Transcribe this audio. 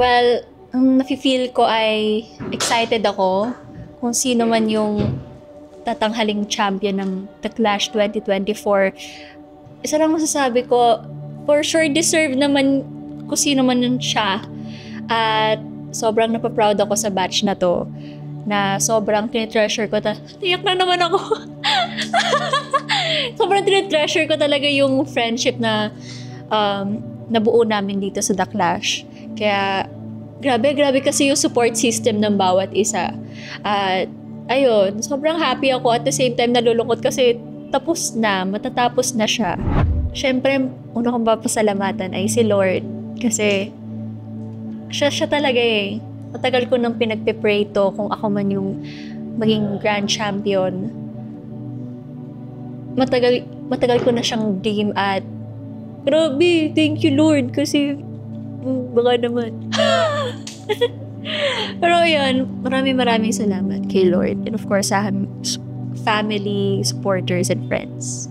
Well, ang nafe-feel ko ay excited ako kung sino man yung tatanghaling champion ng The Clash 2024. Isa lang masasabi ko, for sure deserve naman kung sino man yun siya. At sobrang napaproud ako sa batch na to, na sobrang tinitreasure ko. Tiyak na naman ako. Sobrang tinitreasure ko talaga yung friendship na nabuo namin dito sa The Clash. Kaya grabe kasi yung support system ng bawat isa. At ayun, sobrang happy ako, at the same time nalulungkot kasi matatapos na siya. Siyempre, una kong papasalamatan ay si Lord, kasi siya talaga eh. Matagal ko nang pinagpipray to kung ako man yung maging grand champion. Matagal ko na siyang dream, at grabe, thank you Lord, kasi baka naman. Pero yun, maraming salamat kay Lord, and of course sa family, supporters, and friends.